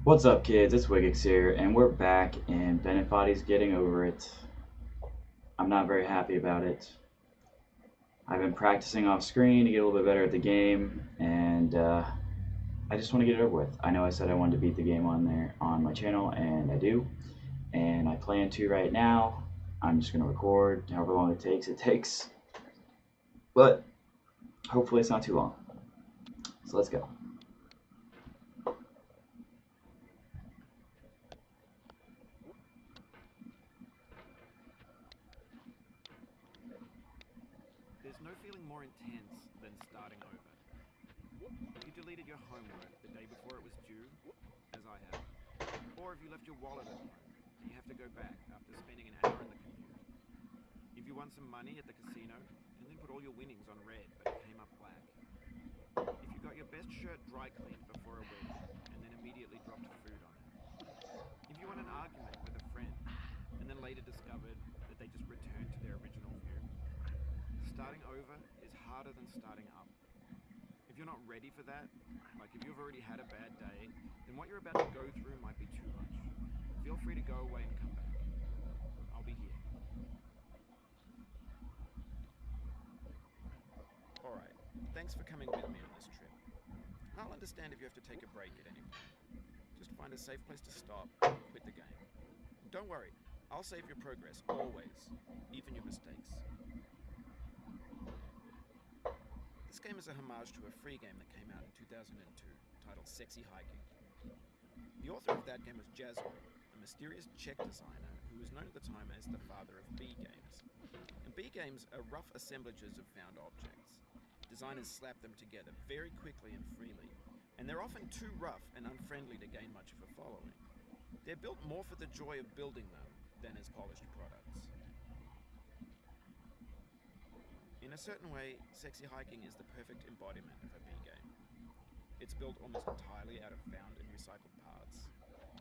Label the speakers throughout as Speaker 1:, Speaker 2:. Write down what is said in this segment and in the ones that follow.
Speaker 1: What's up, kids? It's Wickex here, and we're back, and Benefatti's getting over it. I'm not very happy about it. I've been practicing off screen to get a little bit better at the game, and I just want to get it over with. I know I said I wanted to beat the game on there on my channel, and I do, and I plan to right now. I'm just going to record however long it takes, but hopefully it's not too long. So let's go.
Speaker 2: There's no feeling more intense than starting over. If you deleted your homework the day before it was due, as I have, or if you left your wallet at home and you have to go back after spending an hour in the commute. If you won some money at the casino and then put all your winnings on red but it came up black. If you got your best shirt dry cleaned before a wedding and then immediately dropped food on it. If you won an argument with a friend and then later discovered that they just returned to their original view. Starting over is harder than starting up. If you're not ready for that, like if you've already had a bad day, then what you're about to go through might be too much. Feel free to go away and come back. I'll be here. Alright, thanks for coming with me on this trip. I'll understand if you have to take a break at any point. Just find a safe place to stop and quit the game. Don't worry, I'll save your progress, always, even your mistakes. This game is a homage to a free game that came out in 2002, titled Sexy Hiking. The author of that game was Jazzo, a mysterious Czech designer who was known at the time as the father of B games. And B games are rough assemblages of found objects. Designers slap them together very quickly and freely, and they're often too rough and unfriendly to gain much of a following. They're built more for the joy of building them than as polished products. In a certain way, Sexy Hiking is the perfect embodiment of a B game. It's built almost entirely out of found and recycled parts,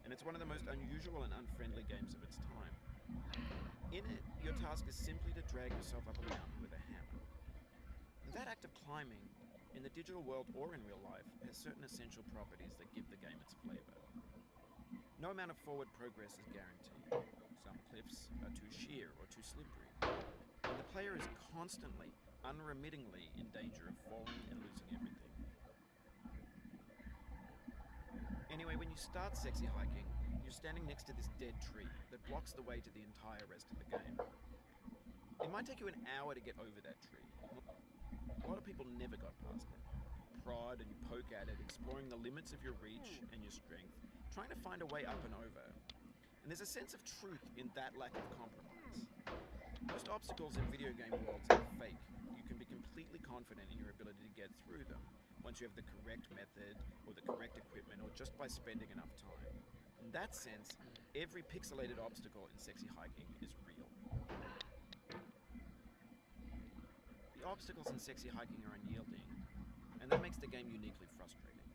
Speaker 2: and it's one of the most unusual and unfriendly games of its time. In it, your task is simply to drag yourself up a mountain with a hammer. And that act of climbing, in the digital world or in real life, has certain essential properties that give the game its flavor. No amount of forward progress is guaranteed. Some cliffs are too sheer or too slippery. And the player is constantly, unremittingly in danger of falling and losing everything. Anyway, when you start Sexy Hiking, you're standing next to this dead tree that blocks the way to the entire rest of the game. It might take you an hour to get over that tree. A lot of people never got past it. Prod and you poke at it, exploring the limits of your reach and your strength, trying to find a way up and over. And there's a sense of truth in that lack of compromise. Most obstacles in video game worlds are fake. You can be completely confident in your ability to get through them once you have the correct method or the correct equipment or just by spending enough time. In that sense, every pixelated obstacle in Sexy Hiking is real. The obstacles in Sexy Hiking are unyielding, and that makes the game uniquely frustrating.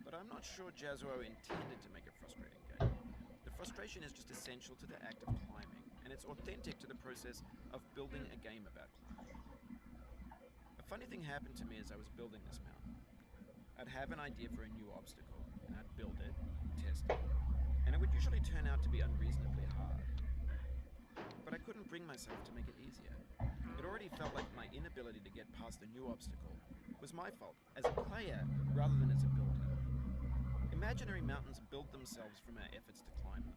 Speaker 2: But I'm not sure Jazzo intended to make a frustrating game. The frustration is just essential to the act of climbing, and it's authentic to the process of building a game about climbing. A funny thing happened to me as I was building this mountain. I'd have an idea for a new obstacle, and I'd build it, test it, and it would usually turn out to be unreasonably hard. But I couldn't bring myself to make it easier. It already felt like my inability to get past the new obstacle was my fault as a player rather than as a builder. Imaginary mountains build themselves from our efforts to climb them,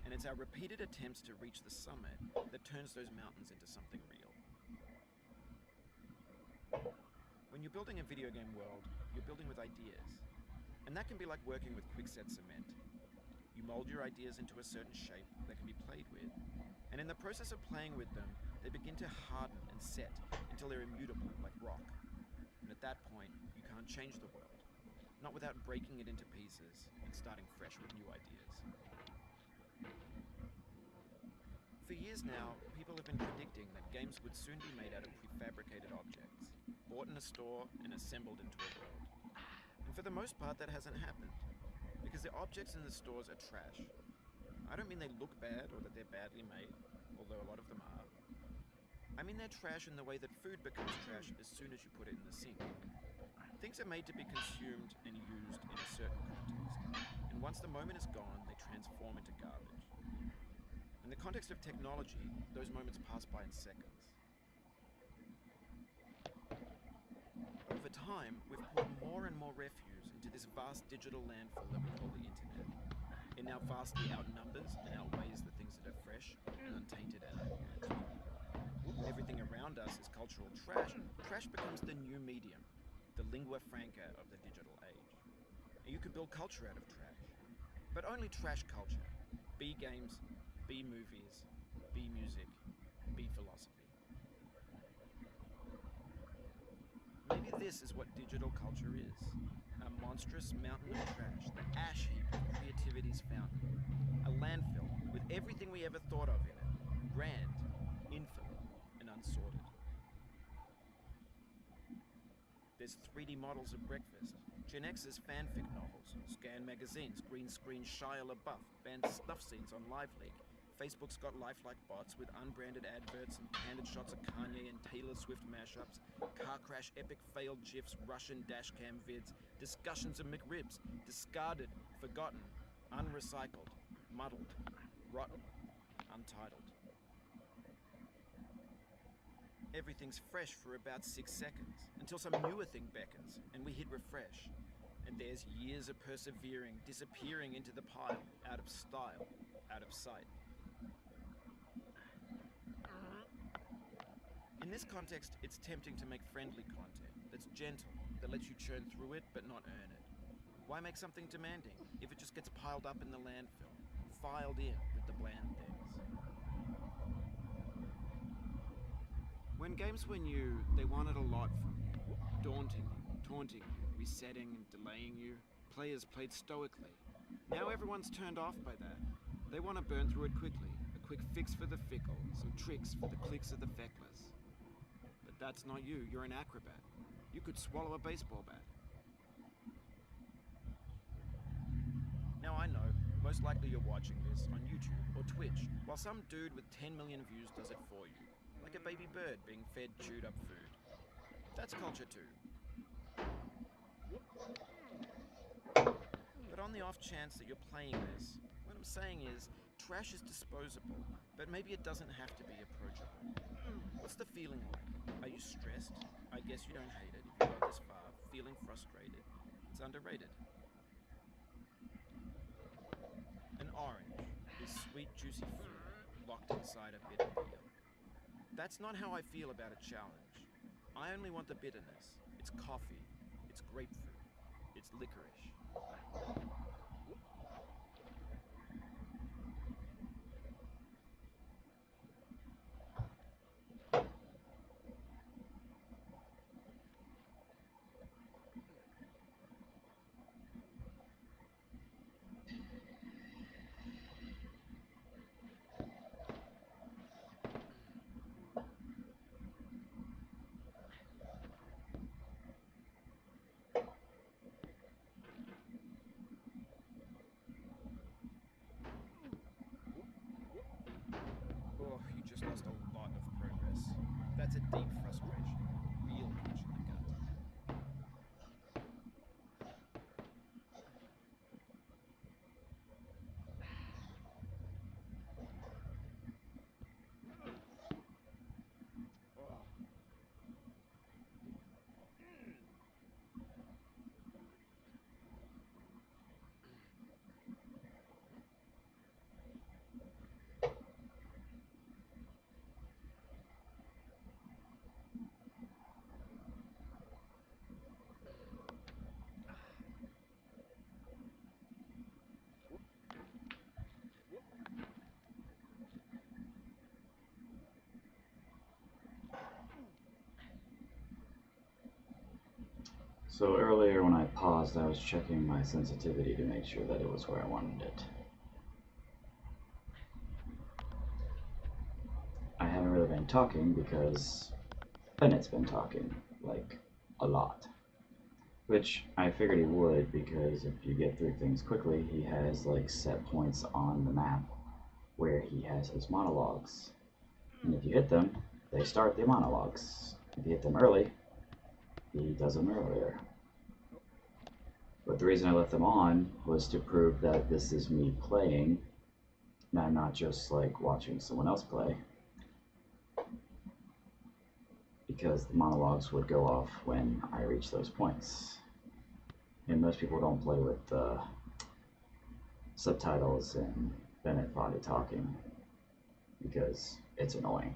Speaker 2: and it's our repeated attempts to reach the summit that turns those mountains into something real. When you're building a video game world, you're building with ideas, and that can be like working with quickset cement. You mold your ideas into a certain shape that can be played with, and in the process of playing with them, they begin to harden and set until they're immutable, like rock. And at that point, you can't change the world, not without breaking it into pieces and starting fresh with new ideas. For years now, people have been predicting that games would soon be made out of prefabricated objects, bought in a store and assembled into a world. And for the most part, that hasn't happened, because the objects in the stores are trash. I don't mean they look bad or that they're badly made, although a lot of them are. I mean they're trash in the way that food becomes trash as soon as you put it in the sink. Things are made to be consumed and used in a certain context, and once the moment is gone, they transform into garbage. In the context of technology, those moments pass by in seconds. Over time, we've poured more and more refuse into this vast digital landfill that we call the internet. It now vastly outnumbers and outweighs the things that are fresh and untainted and unused. When everything around us is cultural trash, trash becomes the new medium, the lingua franca of the digital age. And you can build culture out of trash. But only trash culture. B games, B movies, B music, B philosophy. Maybe this is what digital culture is. A monstrous mountain of trash, the ash heap of creativity's fountain. A landfill with everything we ever thought of in it. Grand, infinite, and unsorted. There's 3D models of breakfast, Gen X's fanfic novels, scan magazines, green screen Shia LaBeouf, banned snuff scenes on LiveLeak. Facebook's got lifelike bots with unbranded adverts and candid shots of Kanye and Taylor Swift mashups, car crash epic failed GIFs, Russian dashcam vids, discussions of McRibs, discarded, forgotten, unrecycled, muddled, rotten, untitled. Everything's fresh for about 6 seconds, until some newer thing beckons, and we hit refresh. And there's years of persevering, disappearing into the pile, out of style, out of sight. In this context, it's tempting to make friendly content that's gentle, that lets you churn through it but not earn it. Why make something demanding if it just gets piled up in the landfill, filed in with the bland things? When games were new, they wanted a lot from you. Daunting you, taunting you, resetting and delaying you. Players played stoically. Now everyone's turned off by that. They want to burn through it quickly. A quick fix for the fickle, some tricks for the clicks of the feckless. But that's not you, you're an acrobat. You could swallow a baseball bat. Now I know, most likely you're watching this on YouTube or Twitch, while some dude with 10 million views does it for you. Like a baby bird being fed chewed up food. That's culture too. But on the off chance that you're playing this, what I'm saying is, trash is disposable, but maybe it doesn't have to be approachable. What's the feeling like? Are you stressed? I guess you don't hate it if you got this far, feeling frustrated. It's underrated. An orange is sweet, juicy fruit locked inside a bitter peel. That's not how I feel about a challenge. I only want the bitterness. It's coffee. It's grapefruit. It's licorice. Oh, you just lost a lot of progress. That's a deep frustration. Real punch in the gut. Oh.
Speaker 1: So earlier when I paused, I was checking my sensitivity to make sure that it was where I wanted it. I haven't really been talking because Bennett's been talking, like, a lot. Which I figured he would because if you get through things quickly, he has, like, set points on the map where he has his monologues. And if you hit them, they start the monologues. If you hit them early, he does them earlier. But the reason I left them on was to prove that this is me playing, and I'm not just like watching someone else play. Because the monologues would go off when I reach those points. And most people don't play with subtitles and Bennett body talking because it's annoying.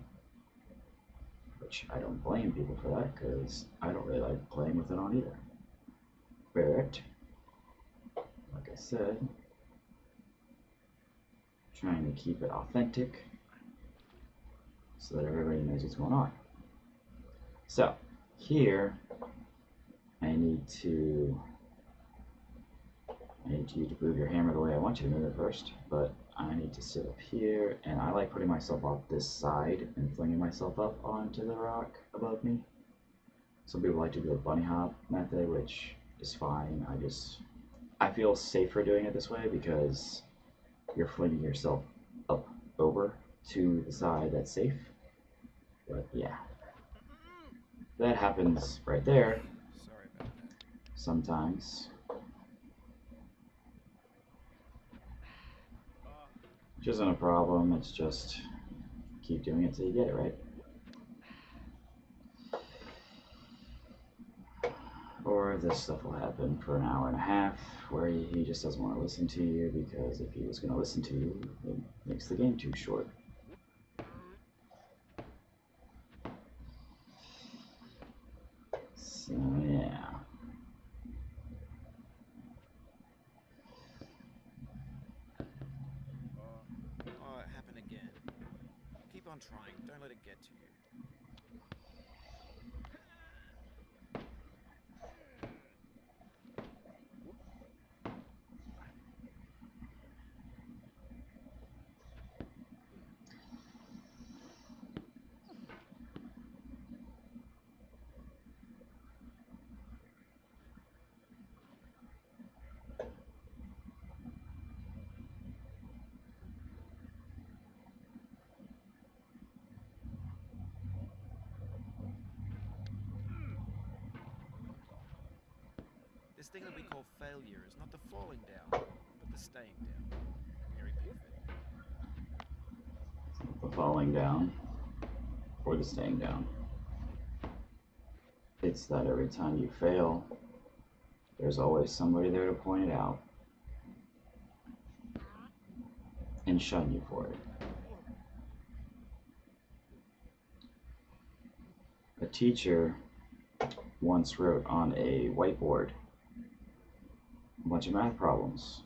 Speaker 1: Which I don't blame people for that because I don't really like playing with it on either. But, like I said, trying to keep it authentic so that everybody knows what's going on. So, here, I need you to move your hammer the way I want you to move it first, but I need to sit up here, and I like putting myself off this side and flinging myself up onto the rock above me. Some people like to do a bunny hop method, which is fine. I feel safer doing it this way because you're flinging yourself up over to the side that's safe. But yeah, that happens right there.
Speaker 2: Sorry about that.
Speaker 1: Sometimes. Which isn't a problem, it's just keep doing it till you get it right. Or this stuff will happen for an hour and a half where he just doesn't want to listen to you because if he was going to listen to you, it makes the game too short. So yeah.
Speaker 2: Oh, it happened again. Keep on trying. Don't let it get to you. This thing that we call failure is not the falling down, but the staying down. Mary Pickford.
Speaker 1: The falling down or the staying down. It's that every time you fail, there's always somebody there to point it out and shun you for it. A teacher once wrote on a whiteboard a bunch of math problems.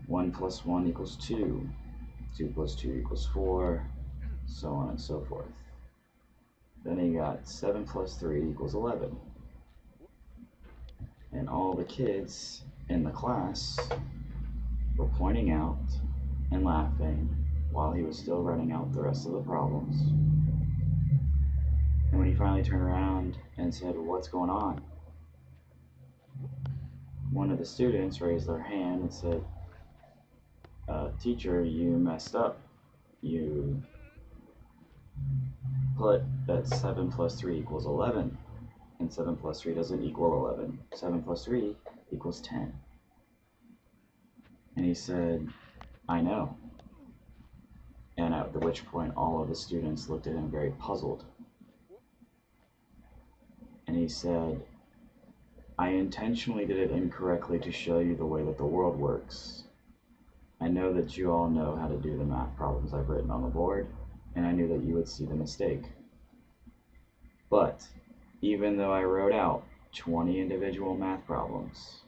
Speaker 1: 1 plus 1 equals 2, 2 plus 2 equals 4, so on and so forth. Then he got 7 plus 3 equals 11. And all the kids in the class were pointing out and laughing while he was still writing out the rest of the problems. And when he finally turned around and said, "What's going on?" one of the students raised their hand and said, "Teacher, you messed up. You put that 7 plus 3 equals 11, and 7 plus 3 doesn't equal 11. 7 plus 3 equals 10. And he said, "I know." And at which point all of the students looked at him very puzzled. And he said, "I intentionally did it incorrectly to show you the way that the world works. I know that you all know how to do the math problems I've written on the board, and I knew that you would see the mistake. But even though I wrote out 20 individual math problems,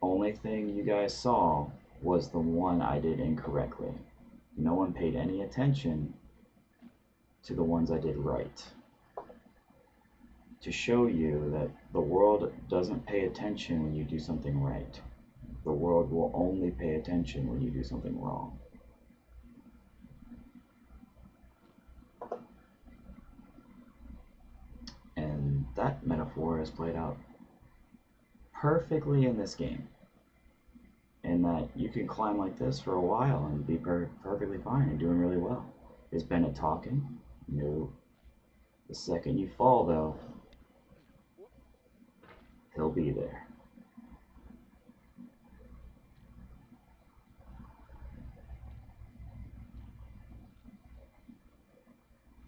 Speaker 1: only thing you guys saw was the one I did incorrectly. No one paid any attention to the ones I did right. To show you that the world doesn't pay attention when you do something right. The world will only pay attention when you do something wrong." And that metaphor is played out perfectly in this game. In that you can climb like this for a while and be perfectly fine and doing really well. Is Bennett talking? No. The second you fall, though, he'll be there.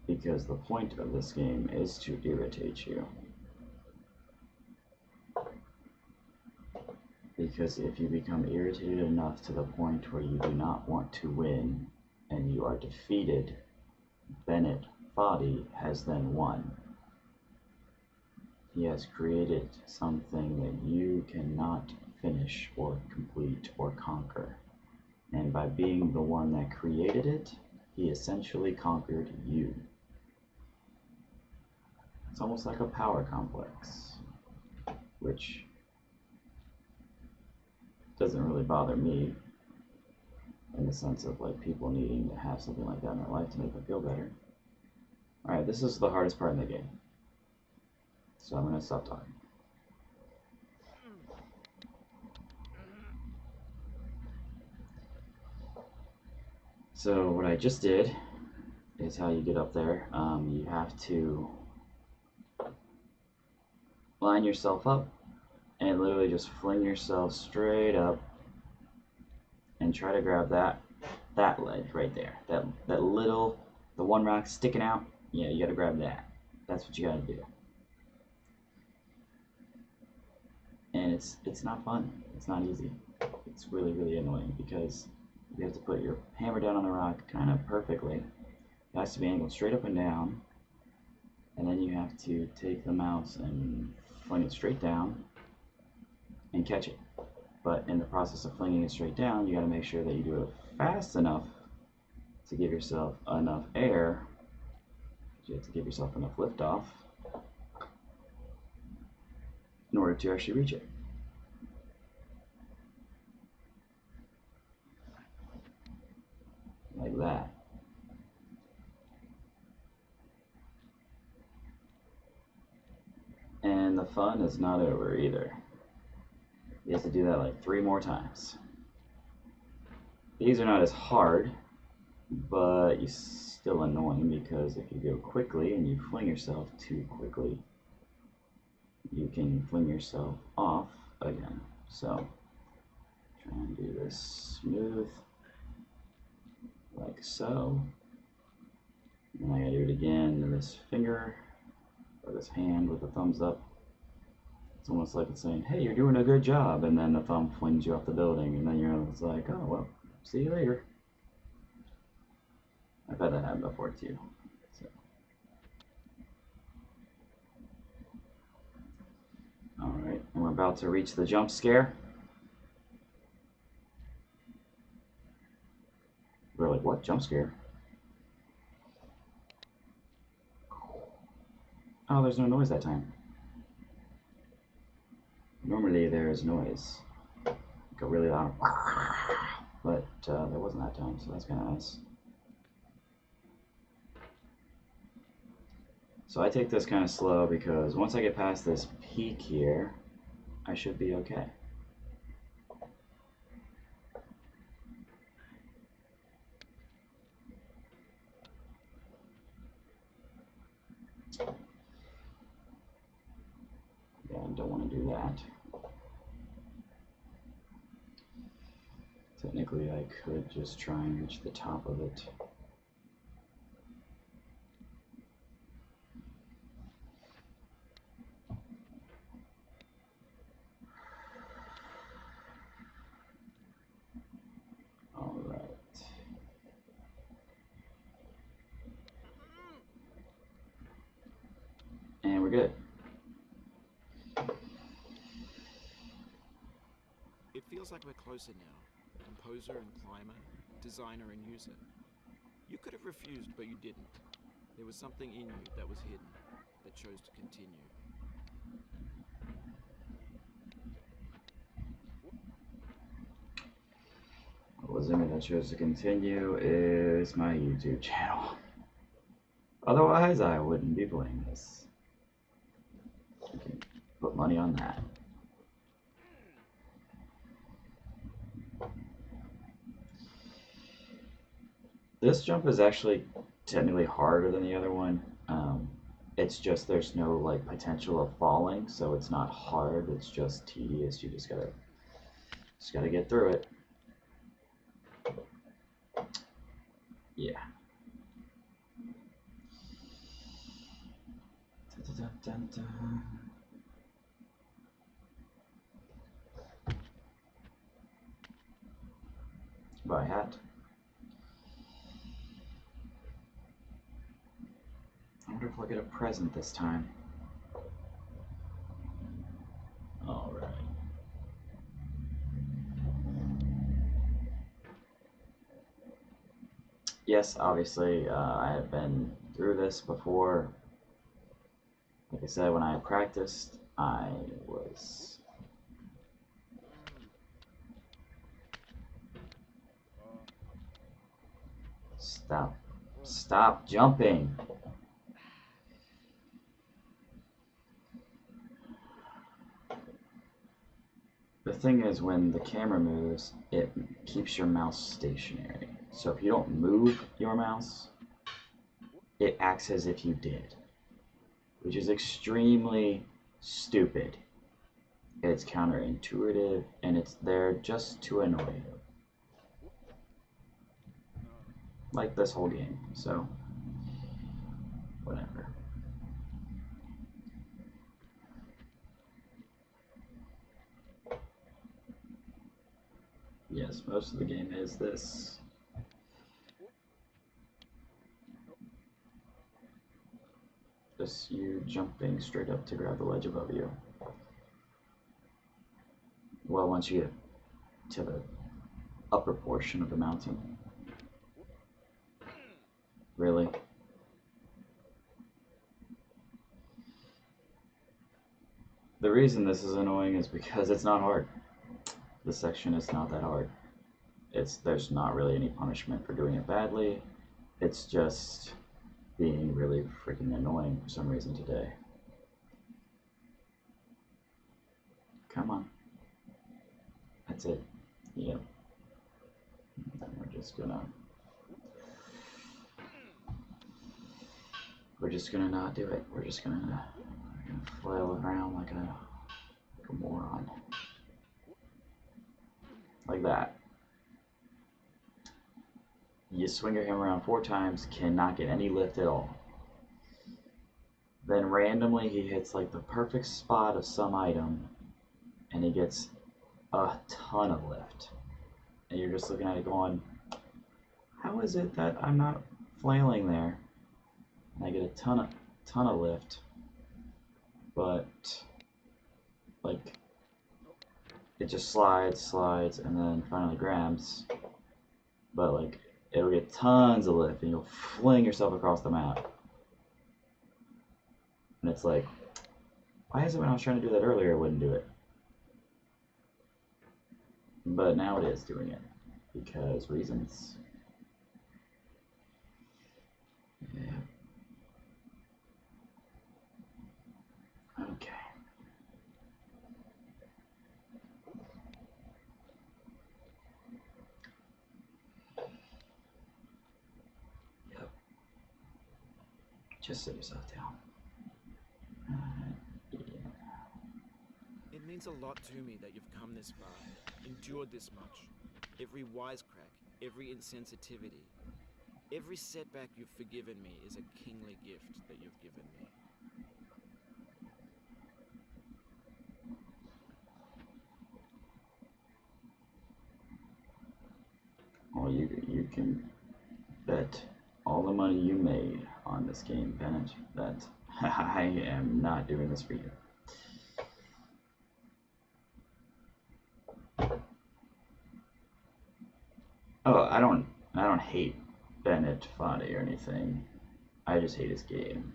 Speaker 1: Because the point of this game is to irritate you. Because if you become irritated enough to the point where you do not want to win and you are defeated, Bennett Foddy has then won. He has created something that you cannot finish or complete or conquer. And by being the one that created it, he essentially conquered you. It's almost like a power complex, which doesn't really bother me in the sense of like people needing to have something like that in their life to make them feel better. Alright, this is the hardest part in the game. So I'm going to stop talking. So what I just did is how you get up there. You have to line yourself up and literally just fling yourself straight up and try to grab that ledge right there. That little, the one rock sticking out. Yeah, you got to grab that. That's what you got to do. And it's not fun. It's not easy. It's really, really annoying because you have to put your hammer down on the rock kind of perfectly. It has to be angled straight up and down. And then you have to take the mouse and fling it straight down and catch it. But in the process of flinging it straight down, you got to make sure that you do it fast enough to give yourself enough air. You have to give yourself enough liftoff in order to actually reach it. Like that. And the fun is not over either. You have to do that like 3 more times. These are not as hard, but it's still annoying because if you go quickly and you fling yourself too quickly, you can fling yourself off again. So try and do this smooth, like so. And I gotta do it again to this finger or this hand with the thumbs up. It's almost like it's saying, hey, you're doing a good job, and then the thumb flings you off the building, and then you're almost like, oh, well, see you later. I've had that happen before, too. So. Alright, and we're about to reach the jump scare. We're like, what? Jump scare? Oh, there's no noise that time. Normally there's noise. Like a really loud, but there wasn't that time, so that's kind of nice. So I take this kind of slow because once I get past this peak here, I should be okay. Yeah, I don't want to do that. Technically, I could just try and reach the top of it. All right. And we're good.
Speaker 2: It feels like we're closer now. Composer and climber, designer and user. You could have refused, but you didn't. There was something in you that was hidden, that chose to continue.
Speaker 1: What was in it that chose to continue is my YouTube channel. Otherwise, I wouldn't be playing this. I can put money on that. This jump is actually technically harder than the other one. It's just there's no like potential of falling, so it's not hard. It's just tedious. You just gotta get through it. Yeah. Dun, dun, dun, dun. Buy a hat. I wonder if I'll get a present this time. Alright. Yes, obviously, I have been through this before. Like I said, when I practiced, I was... Stop. Stop jumping! The thing is, when the camera moves, it keeps your mouse stationary. So if you don't move your mouse, it acts as if you did, which is extremely stupid. It's counterintuitive, and it's there just to annoy you. Like this whole game, so whatever. Yes, most of the game is this. Just you jumping straight up to grab the ledge above you. Well, once you get to the upper portion of the mountain. Really? The reason this is annoying is because it's not hard. This section is not that hard. There's not really any punishment for doing it badly. It's just being really freaking annoying for some reason today. Come on. That's it. Yep. And we're just gonna not do it. We're gonna flail around like a moron. Like that. You swing your hammer around 4 times, cannot get any lift at all. Then randomly he hits like the perfect spot of some item, and he gets a ton of lift. And you're just looking at it going, how is it that I'm not flailing there? And I get a ton of lift, but like it just slides, and then finally grabs. But like it'll get tons of lift, and you'll fling yourself across the map. And it's like, why is it when I was trying to do that earlier, it wouldn't do it? But now it is doing it because reasons. Yeah. Okay. Yep. Just sit yourself down. Yeah.
Speaker 2: It means a lot to me that you've come this far, endured this much. Every wisecrack, every insensitivity, every setback you've forgiven me is a kingly gift that you've given me.
Speaker 1: Well, you can bet all the money you made on this game, Bennett, that I am not doing this for you. Oh, I don't hate Bennett Foddy or anything. I just hate his game.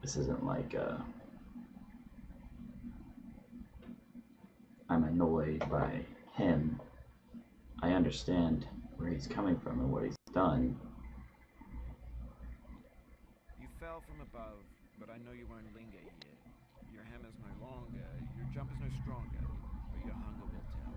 Speaker 1: This isn't like I'm annoyed by him. I understand where he's coming from and what he's done.
Speaker 2: You fell from above, but I know you won't linger here. Your hammer's no longer, your jump is no stronger, but your hunger will tell.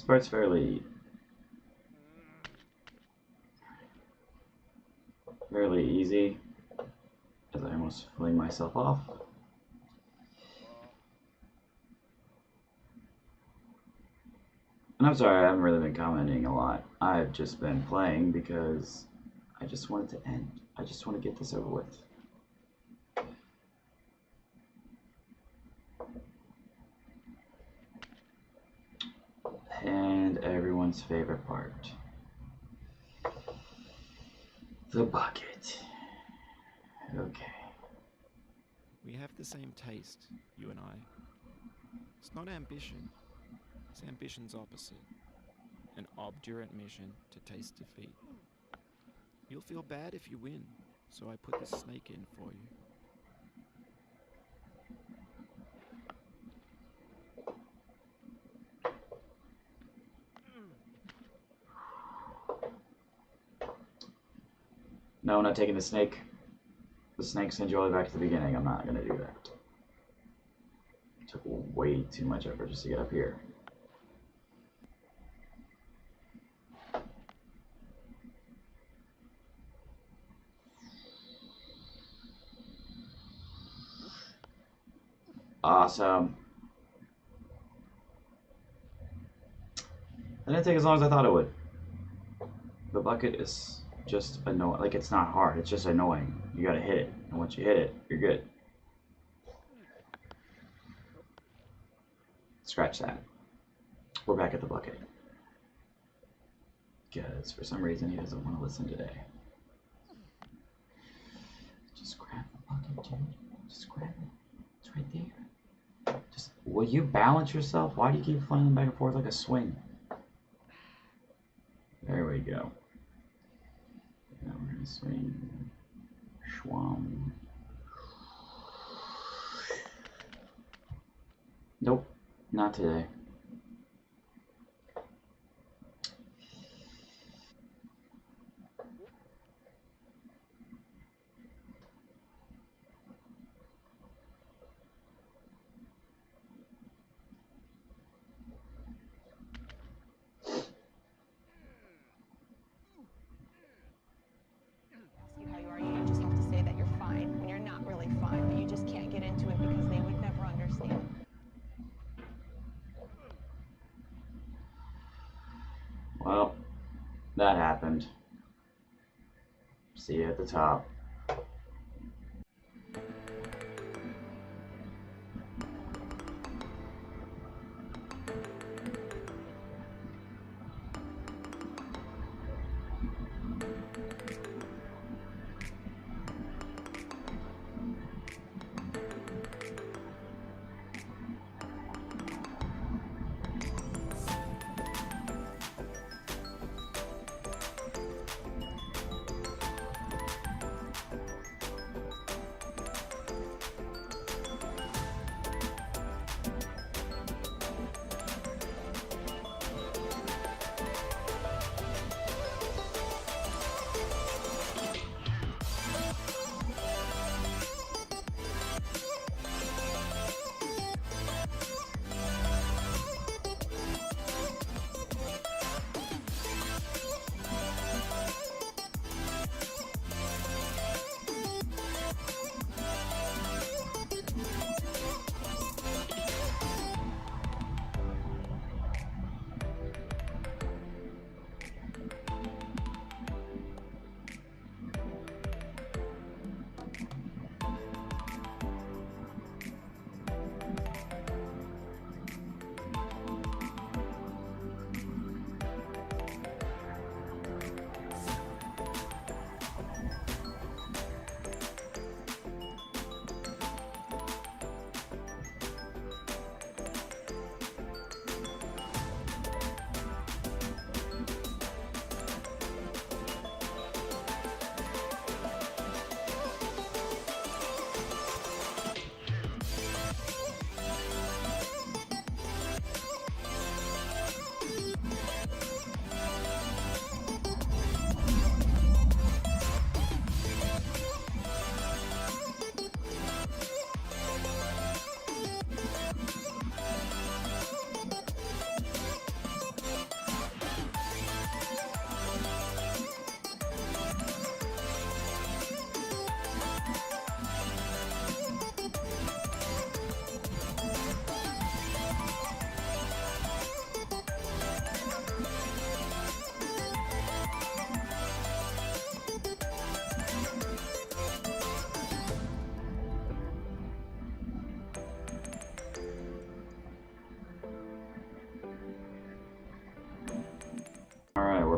Speaker 1: part's fairly easy, as I almost fling myself off. And I'm sorry, I haven't really been commenting a lot. I've just been playing because I just want it to end. I just want to get this over with. And everyone's favorite part. The bucket. Okay.
Speaker 2: We have the same taste, you and I. It's not ambition. It's ambition's opposite. An obdurate mission to taste defeat. You'll feel bad if you win, so I put this snake in for you.
Speaker 1: No, I'm not taking the snake. The snake sends you all the way back to the beginning. I'm not going to do that. It took way too much effort just to get up here. Awesome. That didn't take as long as I thought it would. The bucket is just annoying. Like, it's not hard. It's just annoying. You gotta hit it. And once you hit it, you're good. Scratch that. We're back at the bucket. Because for some reason he doesn't want to listen today. Just grab the bucket, dude. Just grab it. It's right there. Just, will you balance yourself? Why do you keep flying back and forth like a swing? There we go. Now we're gonna swing. Schwam. Nope, not today.
Speaker 3: You how you are, you just have to say that you're fine when you're not really fine, but you just can't get into it because they would never understand.
Speaker 1: Well, that happened. See you at the top.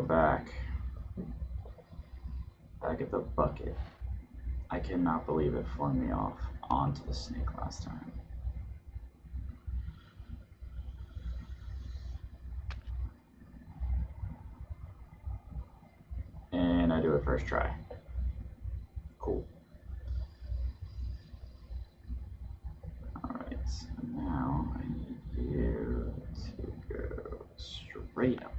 Speaker 1: back at the bucket. I cannot believe it flung me off onto the snake last time. And I do it first try. Cool. Alright, so now I need you to go straight up.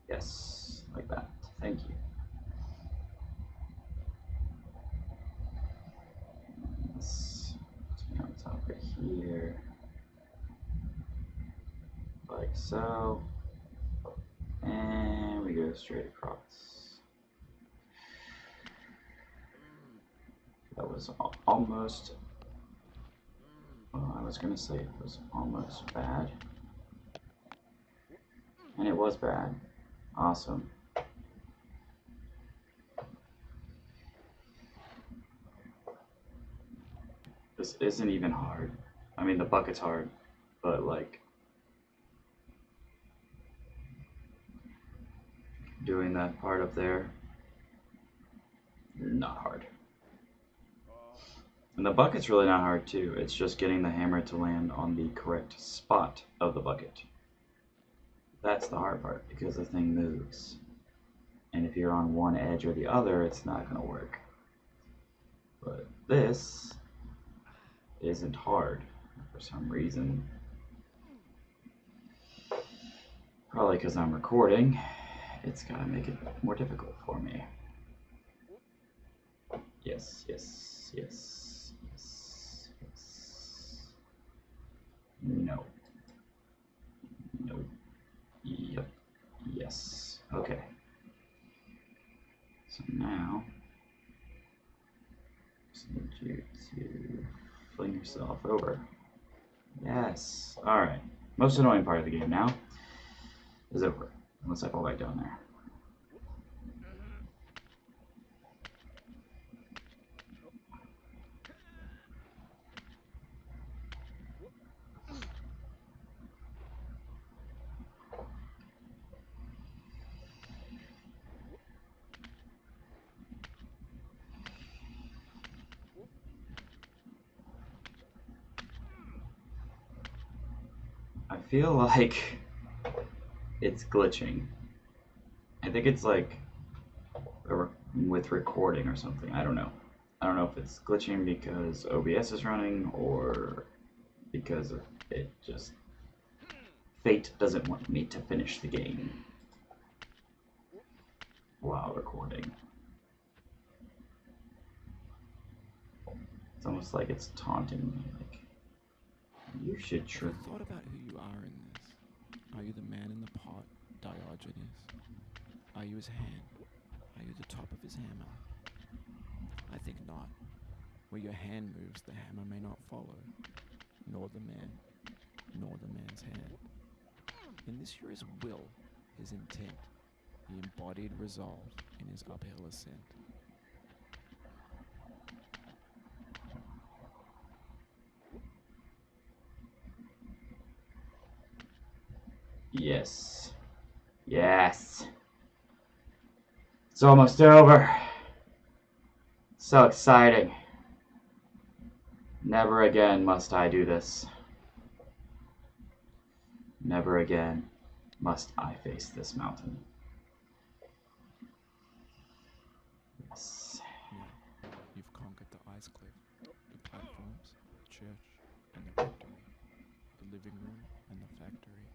Speaker 1: Yes, like that. Thank you. Let's be on top right here. Like so. And we go straight across. That was almost, well, I was going to say it was almost bad. And it was bad. Awesome. This isn't even hard. I mean, the bucket's hard, but like doing that part up there, not hard. And the bucket's really not hard too. It's just getting the hammer to land on the correct spot of the bucket. That's the hard part because the thing moves. And if you're on one edge or the other, it's not going to work. But this isn't hard for some reason. Probably because I'm recording. It's got to make it more difficult for me. Yes, yes, yes, yes, yes. No. No. Yep. Yes. Okay. So now, just need you to fling yourself over. Yes. Alright. Most annoying part of the game now is over. Unless I fall back down there. I feel like it's glitching. I think it's like with recording or something. I don't know. I don't know if it's glitching because OBS is running or because of it just fate doesn't want me to finish the game while recording. It's almost like it's taunting me, like, you should try.
Speaker 4: Have you thought about who you are in this? Are you the man in the pot, Diogenes? Are you his hand? Are you the top of his hammer? I think not. Where your hand moves, the hammer may not follow, nor the man, nor the man's hand. In this you're his will, his intent, the embodied resolve in his uphill ascent.
Speaker 1: Yes. Yes. It's almost over. So exciting. Never again must I do this. Never again must I face this mountain. Yes.
Speaker 4: Now, you've conquered the ice cliff, the platforms, the church, and the rectory, the living room and the factory,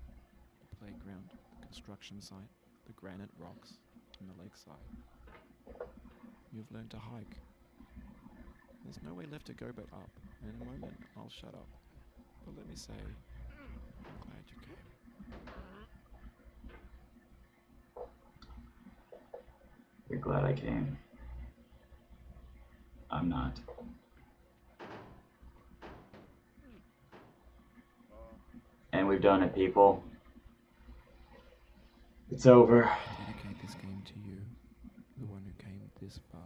Speaker 4: the playground, the construction site, the granite rocks, and the lakeside. You've learned to hike. There's no way left to go but up, and in a moment I'll shut up. But let me say, I'm glad you came.
Speaker 1: You're glad I came. I'm not. And we've done it, people. It's over.
Speaker 4: I dedicate this game to you, the one who came this far.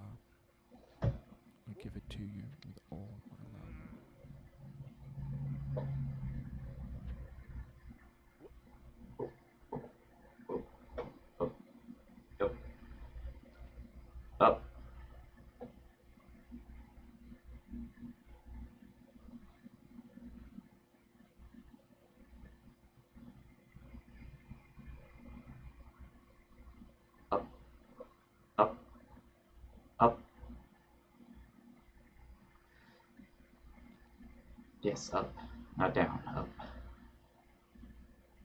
Speaker 4: I give it to you with all my love.
Speaker 1: Yes, up. Not down, up.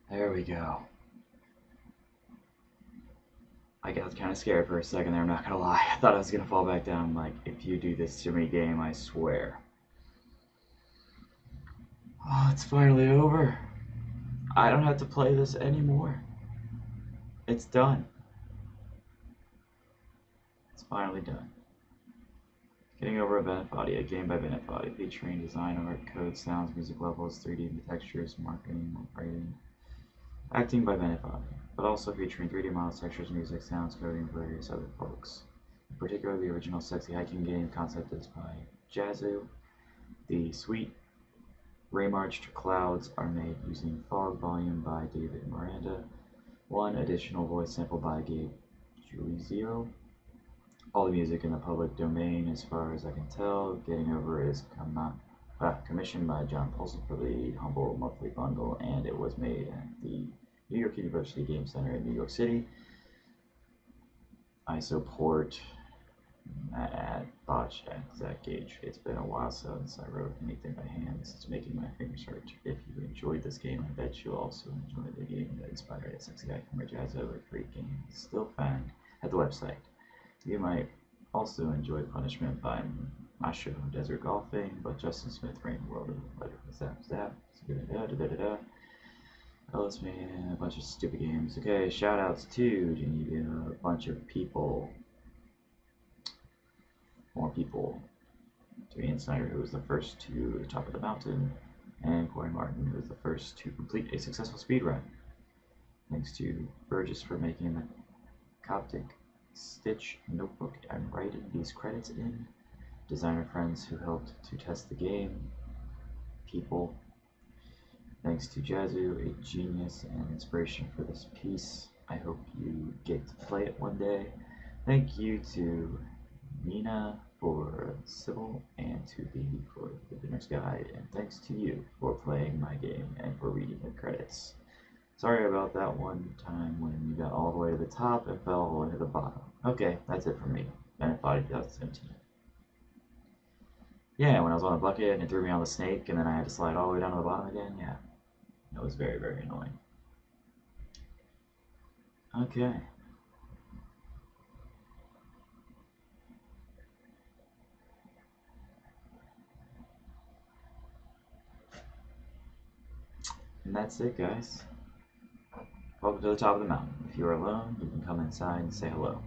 Speaker 1: There we go. I got kind of scared for a second there, I'm not gonna lie. I thought I was gonna fall back down. Like, if you do this to me, game, I swear. Oh, it's finally over. I don't have to play this anymore. It's done. It's finally done. Getting over a Benefati, a game by Benefati, featuring design, art, code, sounds, music levels, 3D textures, marketing, writing, acting by Benefati, but also featuring 3D models, textures, music, sounds, coding, and various other folks. In particular, the original sexy hiking game concept is by Jazzu. The sweet Raymarched clouds are made using Fog Volume by David Miranda. One additional voice sample by Gabe Julizio. All the music in the public domain, as far as I can tell. Getting Over is commissioned by John Paulson for the Humble Monthly Bundle, and it was made at the New York University Game Center in New York City. I support at Botch at Zach Gage. It's been a while since I wrote anything by hand. It's making my fingers hurt. If you enjoyed this game, I bet you'll also enjoy the game that inspired a sexy icon by Jazzo, a great game still found at the website. You might also enjoy Punishment by Masho Desert Golfing, but Justin Smith ran the world of Letter Zap. Oh, let's make a bunch of stupid games. Okay, shout outs to Geneva, a bunch of people. More people. To Ian Snyder, who was the first to the top of the mountain, and Corey Martin, who was the first to complete a successful speedrun. Thanks to Burgess for making the Coptic Stitch notebook and writing these credits in. Designer friends who helped to test the game. People. Thanks to Jazzu, a genius and inspiration for this piece. I hope you get to play it one day. Thank you to Nina for Sybil and to Baby for the beginner's guide, and thanks to you for playing my game and for reading the credits. Sorry about that one time when you got all the way to the top and fell all the way to the bottom. Okay, that's it for me. Benefati 2017. Yeah, when I was on a bucket and it threw me on the snake and then I had to slide all the way down to the bottom again, yeah. That was very, very annoying. Okay. And that's it, guys. Welcome to the top of the mountain. If you are alone, you can come inside and say hello.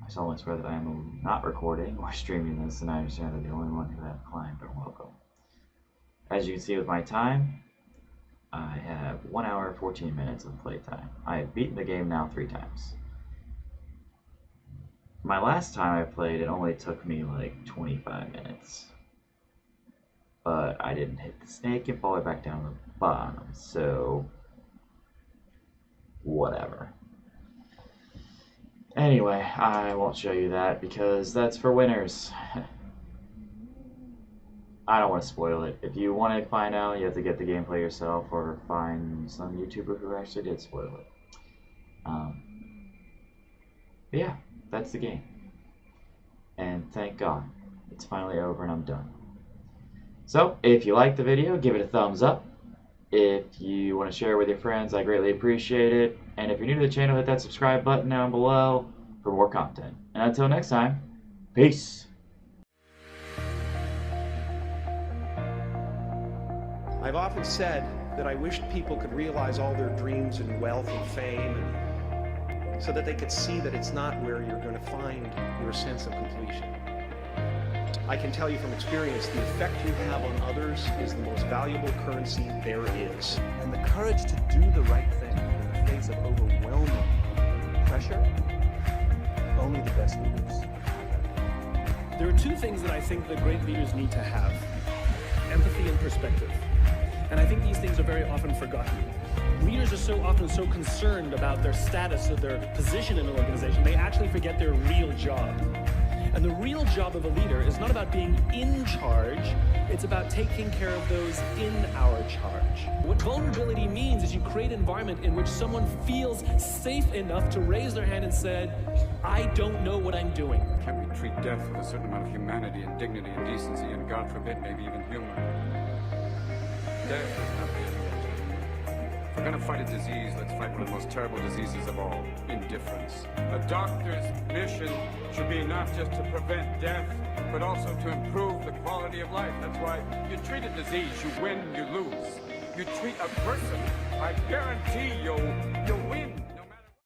Speaker 1: I solemnly swear that I am not recording or streaming this, and I understand that the only one who have climbed are welcome. As you can see with my time, I have 1 hour 14 minutes of playtime. I have beaten the game now 3 times. My last time I played, it only took me like 25 minutes. But I didn't hit the snake and fall back down the bottom, so whatever. Anyway, I won't show you that because that's for winners. I don't want to spoil it. If you want to find out, you have to get the gameplay yourself or find some YouTuber who actually did spoil it. But yeah, that's the game. And thank God, it's finally over and I'm done. So, if you liked the video, give it a thumbs up. If you want to share it with your friends, I greatly appreciate it. And if you're new to the channel, hit that subscribe button down below for more content. And until next time, peace.
Speaker 5: I've often said that I wished people could realize all their dreams and wealth and fame, and so that they could see that it's not where you're going to find your sense of completion. I can tell you from experience, the effect you have on others is the most valuable currency there is.
Speaker 6: And the courage to do the right thing in the face of overwhelming pressure, only the best leaders have that.
Speaker 7: There are 2 things that I think that great leaders need to have: empathy and perspective. And I think these things are very often forgotten. Leaders are so often so concerned about their status or their position in an organization, they actually forget their real job. And the real job of a leader is not about being in charge, it's about taking care of those in our charge. What vulnerability means is you create an environment in which someone feels safe enough to raise their hand and said, I don't know what I'm doing.
Speaker 8: Can we treat death with a certain amount of humanity and dignity and decency and, God forbid, maybe even humor? Death is not the end. If we're gonna fight a disease, let's fight one of the most terrible diseases of all, indifference. A doctor's mission should be not just to prevent death, but also to improve the quality of life. That's why you treat a disease, you win, you lose. You treat a person, I guarantee you'll win.